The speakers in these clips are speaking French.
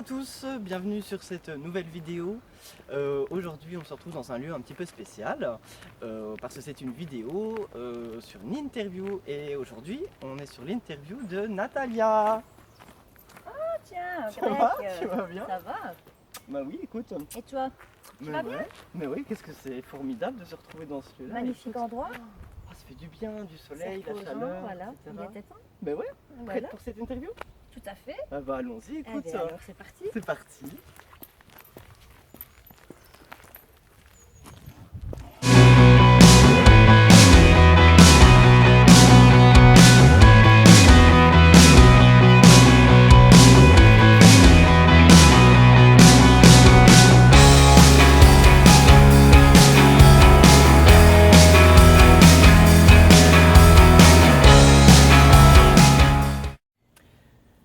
à tous, bienvenue sur cette nouvelle vidéo. Aujourd'hui on se retrouve dans un lieu un petit peu spécial parce que c'est une vidéo sur une interview et aujourd'hui on est sur l'interview de Natalia. Ah tiens, Ça va? Tu vas bien? Ça va. Bah oui, écoute. Et toi? Tu vas bien? Mais oui, qu'est-ce que c'est formidable de se retrouver dans ce lieu-là. Magnifique endroit. Oh, ça fait du bien, du soleil, C'est la reposant, chaleur, voilà. etc. Il était temps. Mais ouais, prête Voilà. pour cette interview? Tout à fait. Ah bah allons-y, Eh écoute. bien, alors c'est parti. C'est parti.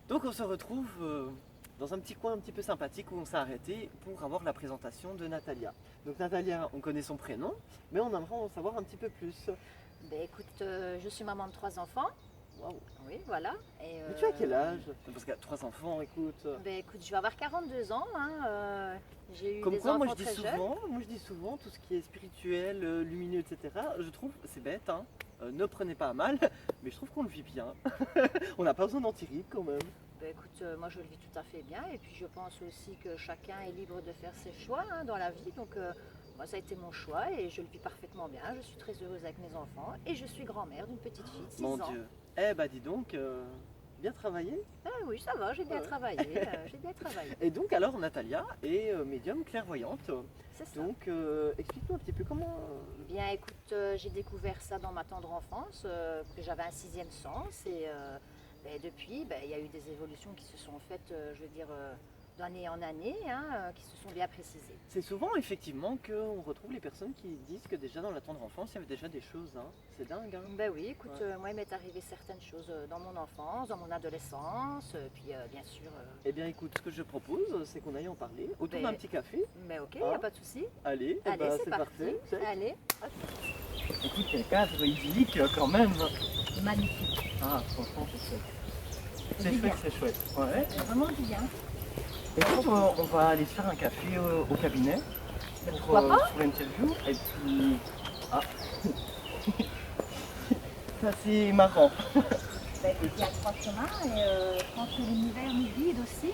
Donc on se retrouve dans un petit coin un petit peu sympathique où on s'est arrêté pour avoir la présentation de Natalia. Donc Natalia, on connaît son prénom, mais on aimerait en savoir un petit peu plus. Ben écoute, je suis maman de 3 enfants. Waouh. Oui, voilà. Et, Mais tu as quel âge? Parce qu'il y a 3 enfants, écoute. Ben écoute, je vais avoir 42 ans. J'ai eu Comme des quoi, enfants très jeunes. moi je dis souvent, tout ce qui est spirituel, lumineux, etc. Je trouve, c'est bête, hein. Ne prenez pas à mal, mais je trouve qu'on le vit bien. On n'a pas besoin d'en tirer quand même. Ben écoute, moi je le vis tout à fait bien. Et puis je pense aussi que chacun est libre de faire ses choix dans la vie. Donc moi ça a été mon choix et je le vis parfaitement bien. Je suis très heureuse avec mes enfants et je suis grand-mère d'une petite fille de 6 Mon ans. Dieu. Eh bah dis donc, bien travaillé. Ah oui, ça va, j'ai bien travaillé. J'ai bien travaillé. Et donc alors Natalia est médium clairvoyante. C'est ça. Donc explique-nous un petit peu comment... Bien écoute, j'ai découvert ça dans ma tendre enfance, que j'avais un 6e sens et depuis, il y a eu des évolutions qui se sont faites, je veux dire, d'année en année, qui se sont bien précisées. C'est souvent effectivement qu'on retrouve les personnes qui disent que déjà dans la tendre enfance, il y avait déjà des choses. Hein. C'est dingue. Hein. Ben oui, écoute, Ouais. moi il m'est arrivé certaines choses dans mon enfance, dans mon adolescence, puis bien sûr... Eh bien écoute, ce que je propose, c'est qu'on aille en parler autour Ben- d'un petit café. Mais ok, il n'y a pas de souci. Allez, eh Allez, ben, c'est parti. parti. Check. Allez, Écoute, quel cadre idyllique quand même. magnifique. Ah, franchement, c'est chouette. C'est Dis chouette, bien. c'est chouette. Ouais. Vraiment bien. Écoute, on va aller se faire un café au cabinet Pourquoi pas? pour l'interview. Et puis. Ah ça c'est marrant. Ben, écoute, il y a 3 chemins et je pense que l'univers nous guide aussi.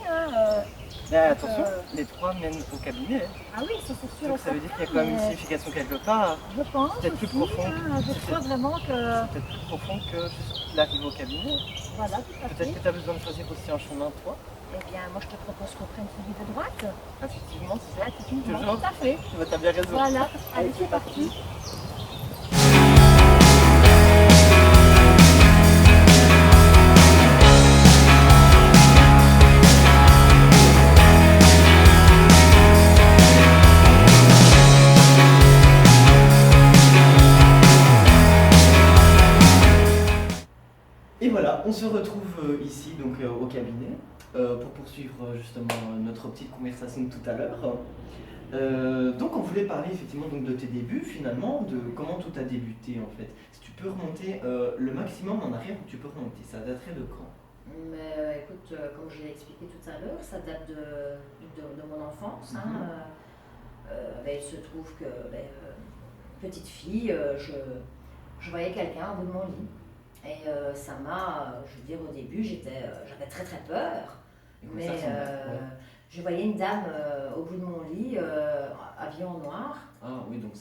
Mais attention, les 3 mènent au cabinet. Ah oui, ça c'est sûr. Donc ça veut dire qu'il y a quand même une signification quelque part. Je pense Peut-être plus aussi, profond. je crois vraiment que... Peut-être plus profond que juste l'arrivée au cabinet. Voilà, tout à fait. Peut-être que tu as besoin de choisir aussi un chemin, toi. Eh bien, moi je te propose qu'on prenne celui de droite. Effectivement, c'est ça. Effectivement, Toujours. tout à fait. Tu as bien raison. Voilà, allez, c'est parti. Et voilà, on se retrouve ici donc au cabinet pour poursuivre justement notre petite conversation de tout à l'heure. Donc on voulait parler effectivement donc, de tes débuts finalement, de comment tout a débuté en fait. Si tu peux remonter le maximum en arrière où tu peux remonter, ça daterait de quand? Mais écoute, comme je l'ai expliqué tout à l'heure, ça date de mon enfance. Il se trouve que, petite fille, je voyais quelqu'un au bout de mon lit. Et ça m'a, je veux dire, au début, j'avais très très peur. Mais Ça ressemble, ouais. je voyais une dame au bout de mon lit, habillée en noir. Ah oui, donc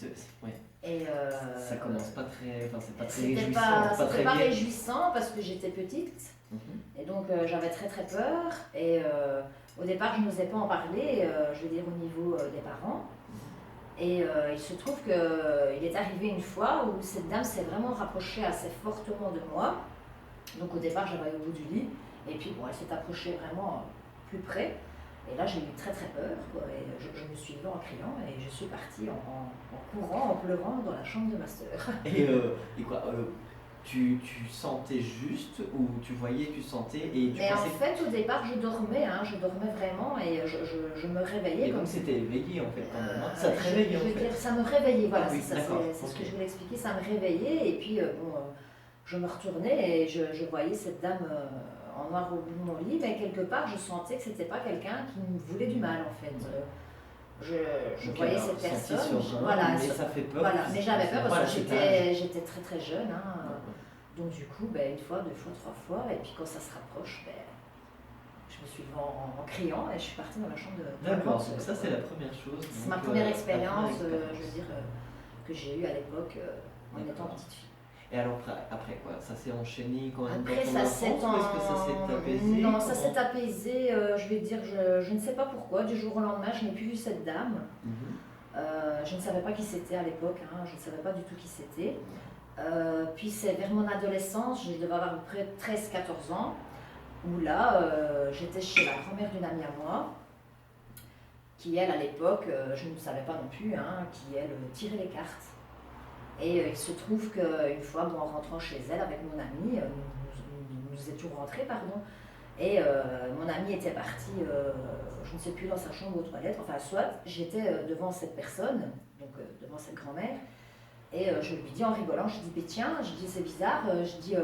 ouais. Et, Ça commence pas très, enfin c'est pas très c'était réjouissant, pas très pas gai. réjouissant parce que j'étais petite. Mhm. Et donc j'avais très très peur. Et au départ, je n'osais pas en parler, je veux dire, au niveau des parents. Et il se trouve qu'il est arrivé une fois où cette dame s'est vraiment rapprochée assez fortement de moi. Donc au départ, j'avais au bout du lit. Et puis bon, elle s'est approchée vraiment plus près. Et là, j'ai eu très très peur, quoi. Et je me suis levée en criant et je suis partie en courant, en pleurant dans la chambre de ma sœur. Et quoi tu sentais juste ou tu voyais, tu sentais et tu Mais en pensais... fait, au départ, je dormais vraiment et je me réveillais. Et comme donc c'était éveillé en fait quand même. Hein. Euh, Ça te réveillait en je veux fait. dire, ça me réveillait, voilà, Ah oui, c'est ça, d'accord, c'est ce ok. que je voulais expliquer, ça me réveillait et puis je me retournais et je voyais cette dame en noir au bout de mon lit, mais quelque part, je sentais que c'était pas quelqu'un qui me voulait du mal, en fait. Je voyais cette personne, voilà, mais ça fait peur. Voilà, mais j'avais peur parce que j'étais très très jeune. Hein, donc du coup, une fois, deux fois, trois fois, et puis quand ça se rapproche, je me suis levée en criant et je suis partie dans la chambre de... D'accord, donc ça c'est la première chose. C'est ma première expérience, je veux dire, que j'ai eue à l'époque en étant petite fille. Et alors après quoi? Ça s'est enchaîné quand même? Après ça s'est Est-ce que ça s'est apaisé? Non, ça s'est apaisé, je vais dire, je ne sais pas pourquoi, du jour au lendemain, je n'ai plus vu cette dame. Je ne savais pas qui c'était à l'époque, hein, je ne savais pas du tout qui c'était. Puis c'est vers mon adolescence, je devais avoir à peu près 13-14 ans, où là, j'étais chez la grand-mère d'une amie à moi, qui elle, à l'époque, je ne savais pas non plus, hein, qui elle tirait les cartes. Et il se trouve qu'une fois, en rentrant chez elle avec mon amie, nous étions rentrés, pardon, et mon amie était partie, je ne sais plus, dans sa chambre aux toilettes, enfin soit, j'étais devant cette personne, donc devant cette grand-mère, et je lui dis en rigolant, je dis, tiens, je dis, c'est bizarre, je dis,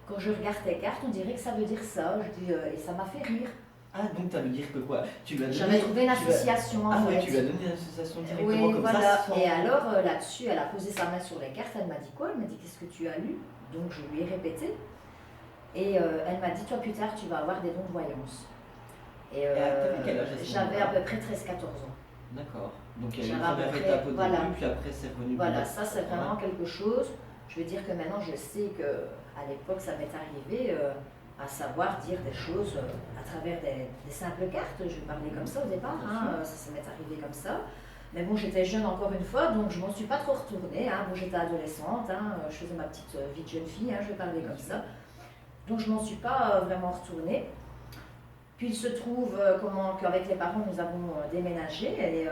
quand je regarde tes cartes, on dirait que ça veut dire ça, je dis, et ça m'a fait rire. Ah, donc ça veut dire que quoi? J'avais trouvé une association en fait. Ah oui, tu lui as donné une association directement oui, comme voilà. ça sans... Et alors là-dessus, elle a posé sa main sur les cartes, elle m'a dit quoi? Elle m'a dit qu'est-ce que tu as lu? Donc je lui ai répété. Et elle m'a dit toi plus tard tu vas avoir des dons de voyance. Et quel âge j'avais à peu près 13-14 ans. D'accord. Donc il y a eu une première étape au début, puis après c'est revenu. Voilà, ça c'est vraiment quelque chose. Je veux dire que maintenant je sais qu'à l'époque ça m'est arrivé à savoir dire des choses à travers des simples cartes. Je vais parler comme ça au départ, hein, ça m'est arrivé comme ça. Mais bon, j'étais jeune encore une fois, donc je m'en suis pas trop retournée. Hein. Bon, j'étais adolescente, hein, je faisais ma petite vie de jeune fille, hein, je vais parler comme ça. Donc je m'en suis pas vraiment retournée. Puis il se trouve qu'avec les parents, nous avons déménagé et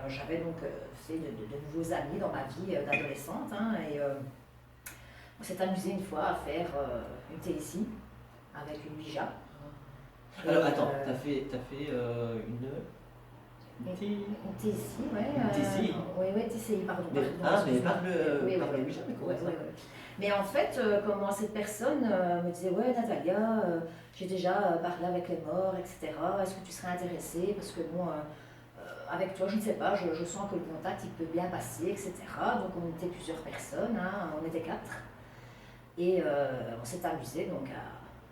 j'avais donc fait de nouveaux amis dans ma vie d'adolescente. Hein, et on s'est amusé une fois à faire une télécie avec une Ouija. Alors attends, t'as fait une TCI, ouais. Une TCI. Oui, TCI, pardon. Mais par le Ouija, mais comment ça? Mais en fait, comment cette personne me disait, ouais Natalia, j'ai déjà parlé avec les morts, etc. Est-ce que tu serais intéressée? Parce que bon, avec toi, je ne sais pas, je sens que le contact il peut bien passer, etc. Donc on était plusieurs personnes, hein, on était 4. Et on s'est amusé donc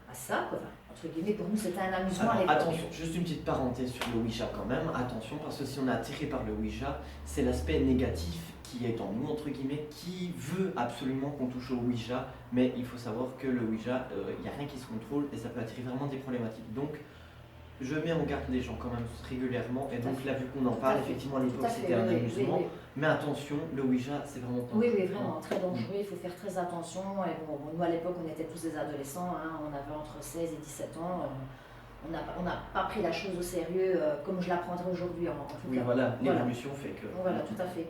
à ça, quoi. Entre guillemets, pour nous c'était un amusement à l'époque. Attention, juste une petite parenthèse sur le Ouija quand même, attention, parce que si on est attiré par le Ouija, c'est l'aspect négatif qui est en nous, entre guillemets, qui veut absolument qu'on touche au Ouija, mais il faut savoir que le Ouija, il n'y a rien qui se contrôle et ça peut attirer vraiment des problématiques. Donc, je mets en garde les gens quand même régulièrement, et donc là, vu qu'on en parle, effectivement, à l'époque c'était un amusement, mais attention, le Ouija, c'est vraiment pas... Oui, vraiment, très dangereux, il faut faire très attention, et bon, nous à l'époque, on était tous des adolescents, hein, on avait entre 16 et 17 ans, on n'a pas pris la chose au sérieux comme je la prendrai aujourd'hui, en tout cas. Oui, voilà, l'évolution fait que... Voilà, tout à fait.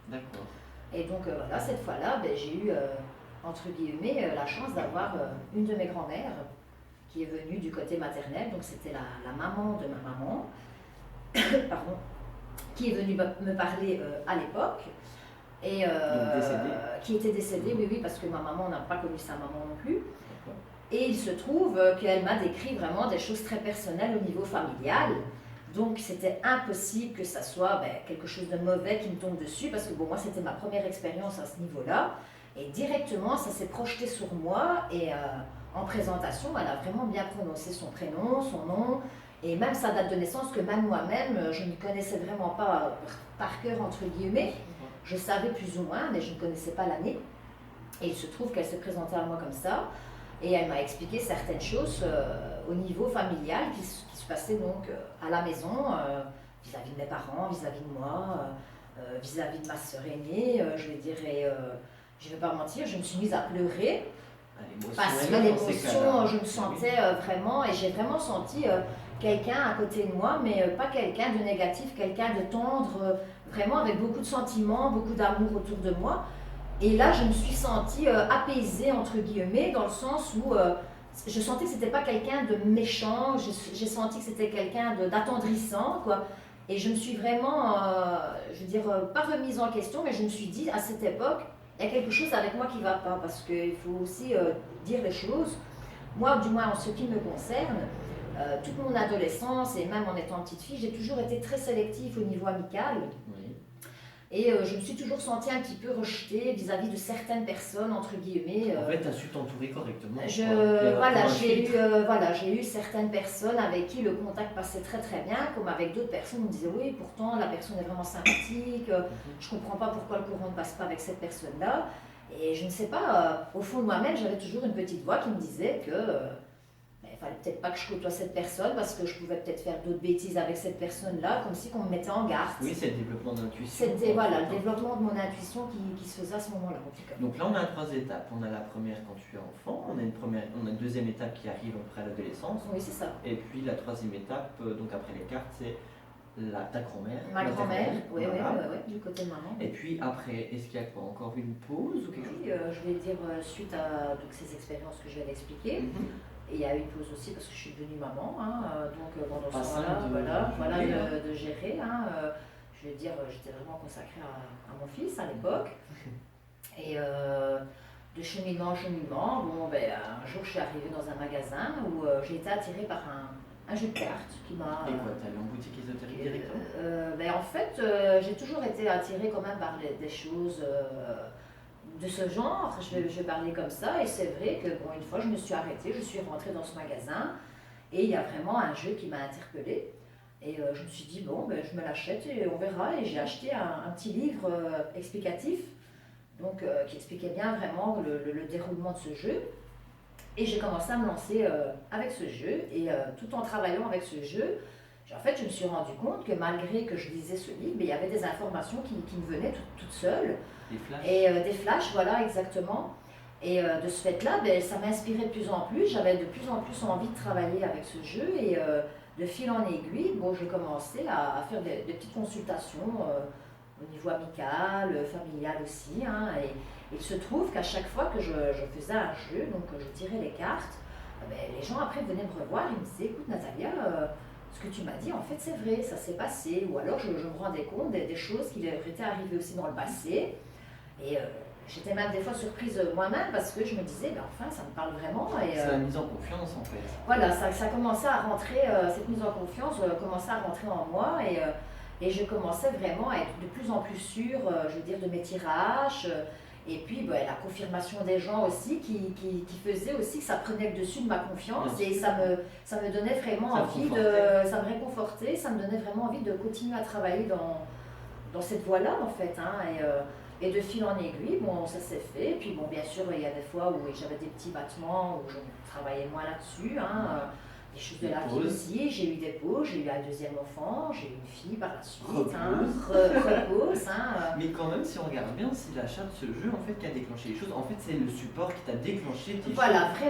D'accord. Et donc voilà, cette fois-là, j'ai eu, entre guillemets, la chance d'avoir une de mes grand-mères qui est venue du côté maternel, donc c'était la maman de ma maman, pardon, qui est venue me parler à l'époque, et qui était décédée, oui, parce que ma maman n'a pas connu sa maman non plus. Et il se trouve qu'elle m'a décrit vraiment des choses très personnelles au niveau familial. Donc c'était impossible que ça soit quelque chose de mauvais qui me tombe dessus, parce que bon, moi c'était ma première expérience à ce niveau-là, et directement ça s'est projeté sur moi, et en présentation elle a vraiment bien prononcé son prénom, son nom, et même sa date de naissance, que même moi-même je ne connaissais vraiment pas par cœur entre guillemets, je savais plus ou moins, mais je ne connaissais pas l'année, et il se trouve qu'elle s'est présentée à moi comme ça, et elle m'a expliqué certaines choses au niveau familial qui se passaient donc à la maison, vis-à-vis de mes parents, vis-à-vis de moi, vis-à-vis de ma sœur aînée. Je vais dire, je ne vais pas mentir, je me suis mise à pleurer. Parce que l'émotion, je me sentais vraiment, et j'ai vraiment senti quelqu'un à côté de moi, mais pas quelqu'un de négatif, quelqu'un de tendre, vraiment avec beaucoup de sentiments, beaucoup d'amour autour de moi. Et là, je me suis sentie apaisée, entre guillemets, dans le sens où je sentais que c'était pas quelqu'un de méchant, j'ai senti que c'était quelqu'un d'attendrissant, quoi. Et je me suis vraiment, je veux dire, pas remise en question, mais je me suis dit, à cette époque, il y a quelque chose avec moi qui va pas, parce qu'il faut aussi dire les choses. moi, du moins en ce qui me concerne, toute mon adolescence et même en étant petite fille, j'ai toujours été très sélective au niveau amical. Oui. Et je me suis toujours sentie un petit peu rejetée vis-à-vis de certaines personnes, entre guillemets. En fait, tu as su t'entourer correctement. J'ai eu certaines personnes avec qui le contact passait très très bien, comme avec d'autres personnes, on me disait oui, pourtant la personne est vraiment sympathique, je ne comprends pas pourquoi le courant ne passe pas avec cette personne-là. Et je ne sais pas, au fond de moi-même, j'avais toujours une petite voix qui me disait que il fallait peut-être pas que je côtoie cette personne parce que je pouvais peut-être faire d'autres bêtises avec cette personne-là, comme si on me mettait en garde. Oui, c'est le développement d'intuition. C'était le développement de mon intuition qui se faisait à ce moment-là, en tout cas. Donc là, on a 3 étapes. On a la première quand tu es enfant, on a une deuxième étape qui arrive après l'adolescence. Oui, c'est ça. Et puis la troisième étape, donc après les cartes, c'est ta grand-mère. Ma grand-mère, oui, voilà. du côté de maman. Et puis après, est-ce qu'il y a quoi, encore une pause ou quelque chose? Je vais dire, suite à donc, ces expériences que je viens d'expliquer, et il y a eu une pause aussi parce que je suis devenue maman, donc pendant ce temps-là, de gérer. Je vais dire, j'étais vraiment consacrée à mon fils à l'époque. Et de cheminement en cheminement, un jour je suis arrivée dans un magasin où j'ai été attirée par un jeu de cartes qui m'a... Et quoi, t'es allée en boutique ésotérique directement? En fait, j'ai toujours été attirée quand même par des choses de ce genre, je vais parler comme ça, et c'est vrai que une fois je me suis arrêtée, je suis rentrée dans ce magasin, et il y a vraiment un jeu qui m'a interpellée, et je me suis dit, je me l'achète et on verra, et j'ai acheté un petit livre explicatif, donc qui expliquait bien vraiment le déroulement de ce jeu. Et j'ai commencé à me lancer avec ce jeu, et tout en travaillant avec ce jeu, en fait, je me suis rendu compte que malgré que je lisais ce livre, il y avait des informations qui me venaient toutes seules. Des flashs. Et des flashs, voilà, exactement. Et de ce fait-là, ça m'inspirait de plus en plus. J'avais de plus en plus envie de travailler avec ce jeu. Et de fil en aiguille, j'ai commencé à faire des petites consultations au niveau amical, familial aussi. Et il se trouve qu'à chaque fois que je faisais un jeu, donc je tirais les cartes, les gens après venaient me revoir et me disaient, écoute Natalia, ce que tu m'as dit, en fait, c'est vrai, ça s'est passé. Ou alors, je me rendais compte des choses qui étaient arrivées aussi dans le passé. Et j'étais même des fois surprise moi-même parce que je me disais, enfin, ça me parle vraiment. C'est la mise en confiance, en fait. Voilà, ça commençait à rentrer, cette mise en confiance commençait à rentrer en moi. Et je commençais vraiment à être de plus en plus sûre, je veux dire, de mes tirages. Et puis la confirmation des gens aussi qui faisait aussi que ça prenait le dessus de ma confiance et ça me donnait vraiment envie ça me réconfortait, ça me donnait vraiment envie de continuer à travailler dans cette voie-là en fait. Et de fil en aiguille, ça s'est fait. Et puis bien sûr, il y a des fois où j'avais des petits battements, où je travaillais moins là-dessus. Des choses de la vie aussi, j'ai eu des pauses, j'ai eu un deuxième enfant, j'ai eu une fille par la suite, repose. Mais quand même, si on regarde bien, c'est l'achat de ce jeu en fait qui a déclenché les choses. En fait, c'est le support qui t'a déclenché tes Voilà, choses.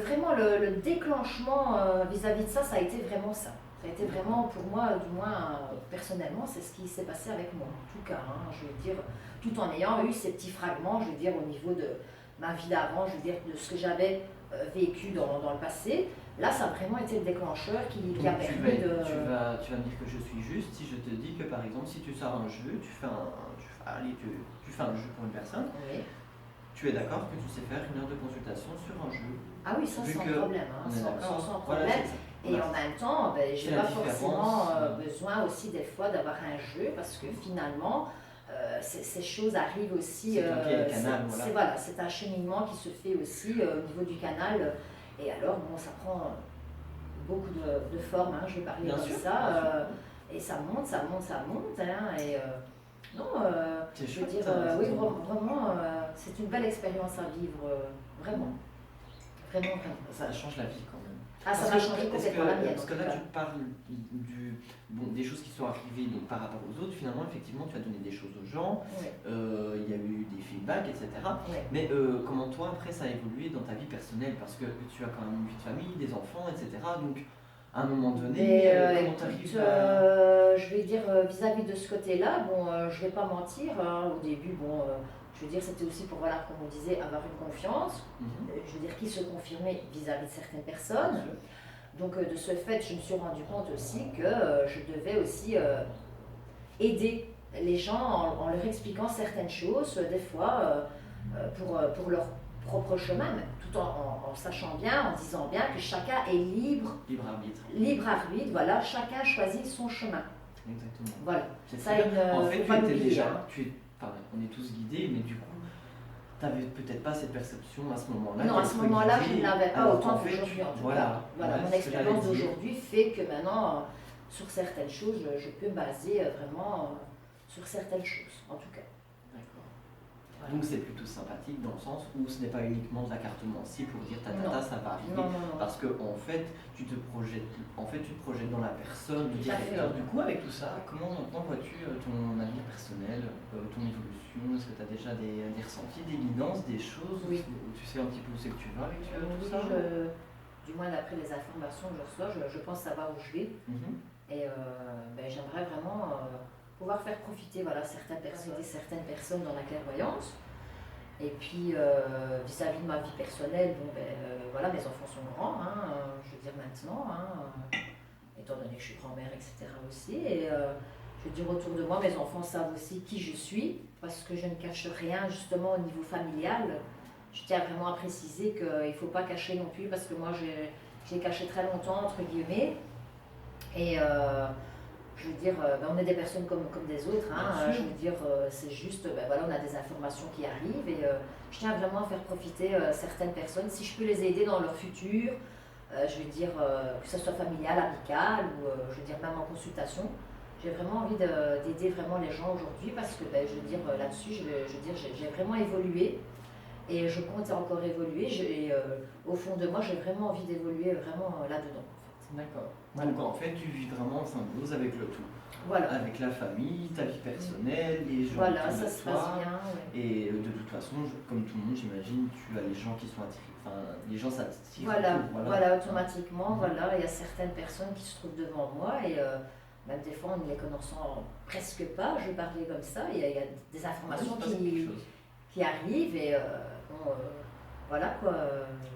vraiment, le déclenchement vis-à-vis de ça, ça a été vraiment ça. Ça a été vraiment, pour moi, du moins personnellement, c'est ce qui s'est passé avec moi. En tout cas, je veux dire, tout en ayant eu ces petits fragments, je veux dire, au niveau de ma vie d'avant, je veux dire, de ce que j'avais vécu dans le passé. Là, ça a vraiment été le déclencheur qui a permis de... Tu vas me dire que je suis juste si je te dis que, par exemple, si tu sors un jeu, tu fais un jeu pour une personne, oui. Tu es d'accord que tu sais faire 1 heure de consultation sur un jeu? Ah oui, ça sans problème, sans problème. Voilà, et en même temps, j'ai pas forcément besoin aussi des fois d'avoir un jeu parce que finalement, ces choses arrivent aussi. C'est un cheminement qui se fait aussi au niveau du canal. Et alors, ça prend beaucoup de formes, je vais parler comme ça. Et ça monte. Je veux dire, oui, vraiment, c'est une belle expérience à vivre, vraiment. Vraiment. Ça change la vie quand même. Ça m'a changé complètement la mienne. Parce que là, tu parles des choses qui sont arrivées donc, par rapport aux autres. Finalement, effectivement, tu as donné des choses aux gens. Oui. Il y a eu des feedbacks, etc. Oui. Mais comment toi, après, ça a évolué dans ta vie personnelle? Parce que tu as quand même une vie de famille, des enfants, etc. Donc, à un moment donné, comment tu arrives à... Je vais dire, vis-à-vis de ce côté-là, je vais pas mentir. Au début, je veux dire, c'était aussi pour, comme on disait, avoir une confiance, je veux dire, qui se confirmait vis-à-vis de certaines personnes. Donc, de ce fait, je me suis rendu compte aussi que je devais aussi aider les gens en leur expliquant certaines choses, des fois, pour leur propre chemin, mais tout en sachant bien, en disant bien que chacun est libre, Libre arbitre. libre arbitre, voilà, chacun choisit son chemin. Exactement. Voilà. C'est Ça, très bien. En faut fait, pas tu étais l'oublier, déjà, hein. enfin, on est tous guidés, mais du coup, tu n'avais peut-être pas cette perception à ce moment-là. Non, à ce moment-là, je ne l'avais pas alors autant qu'en fait, qu'aujourd'hui, en tout voilà, cas. Voilà, ouais, mon c'est ce que j'allais expérience dire. d'aujourd'hui fait que maintenant, sur certaines choses, je peux me baser vraiment sur certaines choses, en tout cas. D'accord. Voilà. Donc c'est plutôt sympathique dans le sens où ce n'est pas uniquement de la carte mensie pour dire ta Non. ça va arriver. Non, non, non. Parce que en fait, tu te projettes dans la personne, le Tout à fait. directeur. Du coup, avec tout ça, comment maintenant vois-tu ton avenir personnel, ton évolution? Est-ce que tu as déjà des ressentis, des guidances, des choses Oui. où tu sais un petit peu où c'est que tu vas avec tout Oui, ça? du moins d'après les informations que je reçois, je pense savoir où je vais. Mhm. Et j'aimerais vraiment pouvoir faire profiter certaines personnes dans la clairvoyance. Et puis vis-à-vis de ma vie personnelle, voilà, mes enfants sont grands, hein, je veux dire maintenant, hein, étant donné que je suis grand-mère, etc. aussi. Et je veux dire autour de moi, mes enfants savent aussi qui je suis, parce que je ne cache rien justement au niveau familial. Je tiens vraiment à préciser qu'il ne faut pas cacher non plus, parce que moi j'ai caché très longtemps, entre guillemets. Et je veux dire, on est des personnes comme des autres, hein, je veux dire, c'est juste, voilà, on a des informations qui arrivent et je tiens vraiment à faire profiter certaines personnes, si je peux les aider dans leur futur, je veux dire, que ce soit familial, amical ou je veux dire même en consultation. J'ai vraiment envie d'aider vraiment les gens aujourd'hui parce que je veux dire, là-dessus, je veux dire, j'ai vraiment évolué et je compte encore évoluer. Au fond de moi, j'ai vraiment envie d'évoluer vraiment là-dedans. D'accord. Donc en fait, tu vis vraiment en symbiose avec le tout. Voilà. Avec la famille, ta vie personnelle, les gens voilà, autour de ça se toi. passe bien. Ouais. Et de toute façon, comme tout le monde, j'imagine, tu as les gens qui sont attirés. Enfin, les gens s'attirent. Voilà, automatiquement, voilà, il y a certaines personnes qui se trouvent devant moi et même des fois, en ne les connaissant presque pas, je parlais comme ça, il y a des informations qui arrivent et voilà quoi.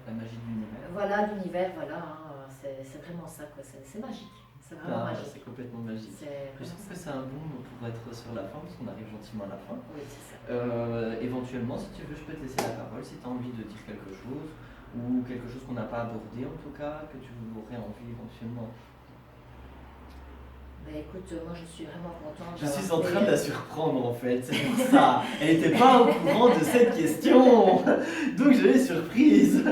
La magie de l'univers. Voilà, l'univers, voilà, hein, c'est vraiment ça quoi, c'est magique. C'est vraiment magique. C'est complètement magique. Je trouve que c'est un bon mot pour être sur la fin, parce qu'on arrive gentiment à la fin. Oui, c'est ça. Éventuellement, si tu veux, je peux te laisser la parole, si tu as envie de dire quelque chose, ou quelque chose qu'on n'a pas abordé en tout cas, que tu aurais envie éventuellement. Écoute, moi je suis vraiment contente. Je suis en train de la surprendre en fait, c'est pour ça. Elle n'était pas au courant de cette question, donc je l'ai surprise.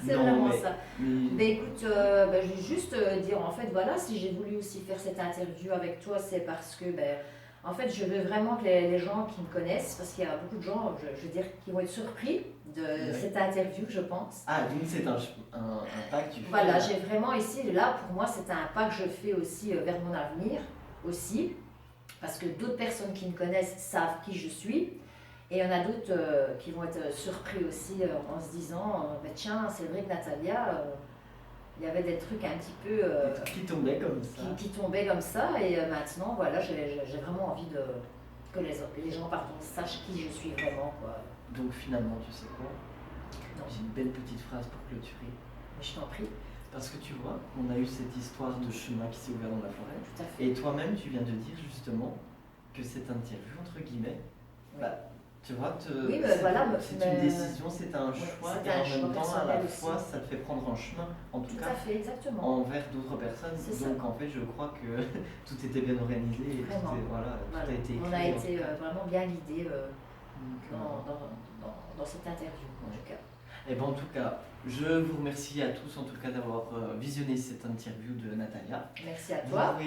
C'est vraiment ça. Mais... écoute, je vais juste dire en fait, voilà, si j'ai voulu aussi faire cette interview avec toi, c'est parce que en fait, je veux vraiment que les gens qui me connaissent, parce qu'il y a beaucoup de gens, je veux dire, qui vont être surpris de cette interview, je pense. Ah, donc c'est un pas que tu fais. Voilà, j'ai vraiment ici, là, pour moi, c'est un pas que je fais aussi vers mon avenir, aussi, parce que d'autres personnes qui me connaissent savent qui je suis, et il y en a d'autres qui vont être surpris aussi en se disant, tiens, c'est vrai que Natalia... il y avait des trucs un petit peu qui tombaient comme ça. Qui tombaient comme ça et maintenant voilà, j'ai vraiment envie que les gens sachent qui je suis vraiment quoi. Donc finalement tu sais quoi, j'ai une belle petite phrase pour clôturer. Mais je t'en prie. Parce que tu vois, on a eu cette histoire de chemin qui s'est ouvert dans la forêt. Tout à fait. Et toi-même tu viens de dire justement que cette interview entre guillemets, oui. Tu vois, c'est une décision, c'est un choix, et en même temps, à la fois, ça te fait prendre un chemin, en tout cas, à fait, exactement. envers d'autres personnes. Donc, en fait, je crois que tout était bien organisé et tout a été écrit. On a été vraiment bien guidés dans cette interview, en tout cas. Et en tout cas, je vous remercie à tous, en tout cas, d'avoir visionné cette interview de Natalia. Merci à toi.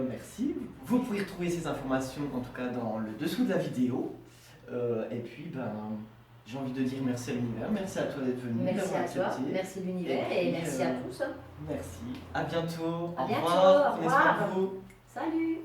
Merci. Vous pouvez retrouver ces informations, en tout cas, dans le dessous de la vidéo. Et puis, j'ai envie de dire merci à l'univers, merci à toi d'être venu. Merci à toi, merci l'univers et merci à tous. Merci. À bientôt. Au revoir. Au revoir. Prenez soin de vous. Salut.